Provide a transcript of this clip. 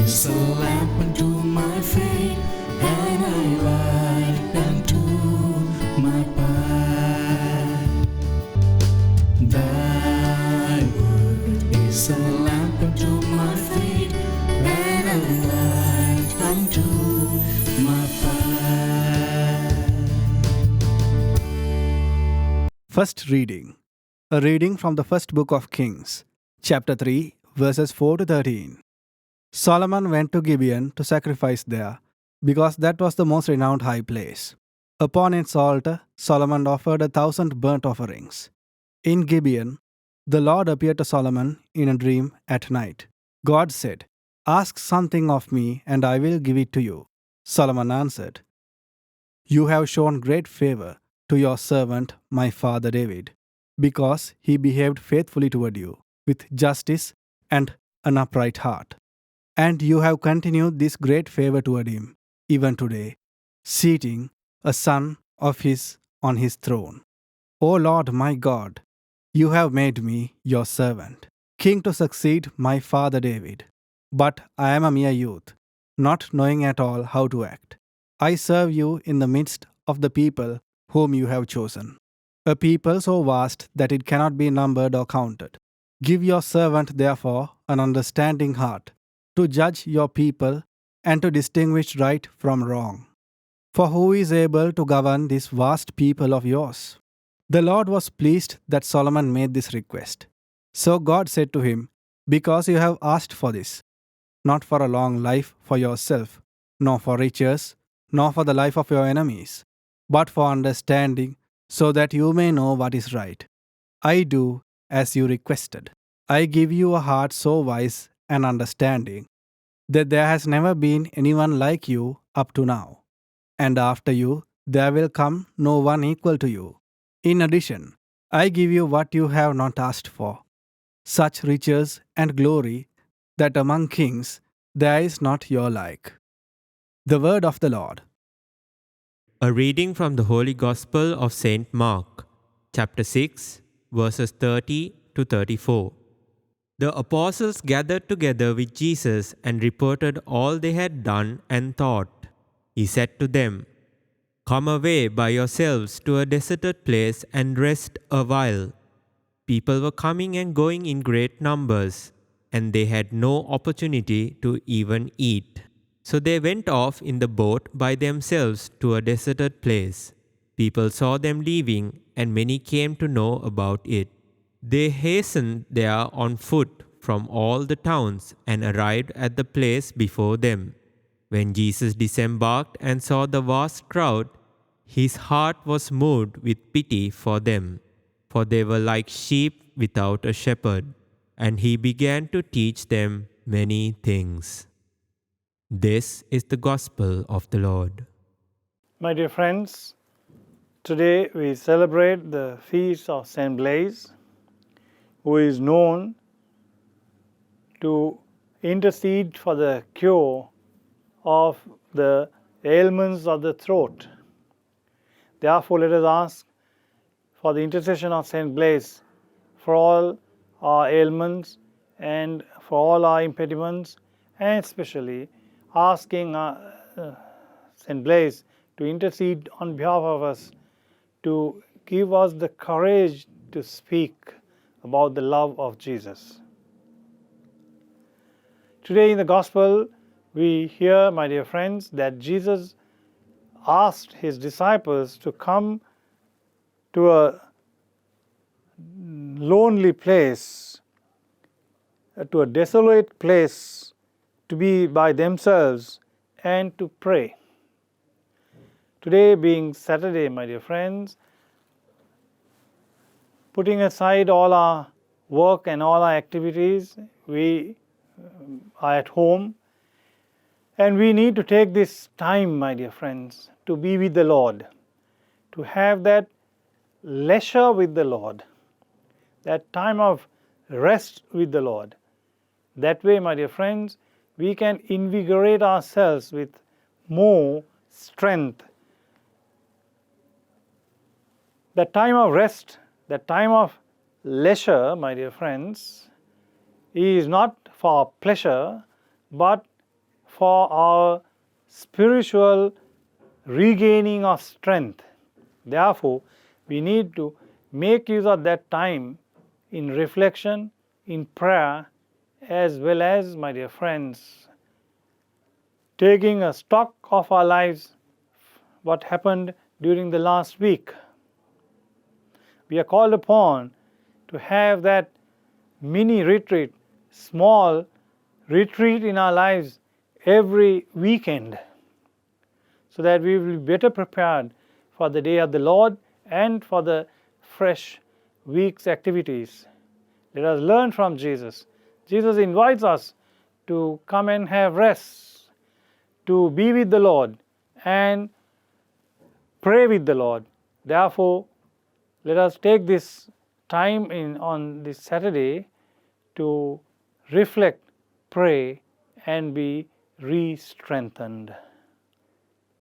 is a lamp unto my feet, and a light unto my path. Thy word is a lamp unto my feet, and a light unto my path. First reading. A reading from the first book of Kings, chapter 3, verses 4 to 13. Solomon went to Gibeon to sacrifice there, because that was the most renowned high place. Upon its altar, Solomon offered 1,000 burnt offerings. In Gibeon, the Lord appeared to Solomon in a dream at night. God said, "Ask something of me, and I will give it to you." Solomon answered, "You have shown great favor to your servant, my father David, because he behaved faithfully toward you, with justice and an upright heart. And you have continued this great favor toward him, even today, seating a son of his on his throne. O Lord my God, you have made me your servant, king to succeed my father David. But I am a mere youth, not knowing at all how to act. I serve you in the midst of the people whom you have chosen, a people so vast that it cannot be numbered or counted. Give your servant, therefore, an understanding heart, to judge your people and to distinguish right from wrong. For who is able to govern this vast people of yours?" The Lord was pleased that Solomon made this request. So God said to him, "Because you have asked for this, not for a long life for yourself, nor for riches, nor for the life of your enemies, but for understanding, so that you may know what is right, I do as you requested. I give you a heart so wise and understanding that there has never been anyone like you up to now, and after you there will come no one equal to you. In addition, I give you what you have not asked for, such riches and glory that among kings there is not your like." The word of the Lord. A reading from the Holy Gospel of St. Mark, chapter 6, verses 30 to 34. The apostles gathered together with Jesus and reported all they had done and thought. He said to them, "Come away by yourselves to a deserted place and rest a while." People were coming and going in great numbers, and they had no opportunity to even eat. So they went off in the boat by themselves to a deserted place. People saw them leaving, and many came to know about it. They hastened there on foot from all the towns and arrived at the place before them. When Jesus disembarked and saw the vast crowd, his heart was moved with pity for them, for they were like sheep without a shepherd, and he began to teach them many things. This is the gospel of the Lord. My dear friends, today we celebrate the feast of Saint Blaise, who is known to intercede for the cure of the ailments of the throat. Therefore, let us ask for the intercession of Saint Blaise for all our ailments and for all our impediments, and especially asking Saint Blaise to intercede on behalf of us, to give us the courage to speak about the love of Jesus. Today in the Gospel, we hear, my dear friends, that Jesus asked his disciples to come to a lonely place, to a desolate place, to be by themselves and to pray. Today being Saturday, my dear friends, putting aside all our work and all our activities, we are at home, and we need to take this time, my dear friends, to be with the Lord, to have that leisure with the Lord, that time of rest with the Lord. That way, my dear friends, we can invigorate ourselves with more strength. That time of rest, that time of leisure, my dear friends, is not for pleasure, but for our spiritual regaining of strength. Therefore, we need to make use of that time in reflection, in prayer, as well as, my dear friends, taking a stock of our lives, what happened during the last week. We are called upon to have that mini retreat, small retreat in our lives every weekend, so that we will be better prepared for the day of the Lord and for the fresh week's activities. Let us learn from Jesus. Jesus invites us to come and have rest, to be with the Lord and pray with the Lord. Therefore, let us take this time on this Saturday to reflect, pray, and be re-strengthened.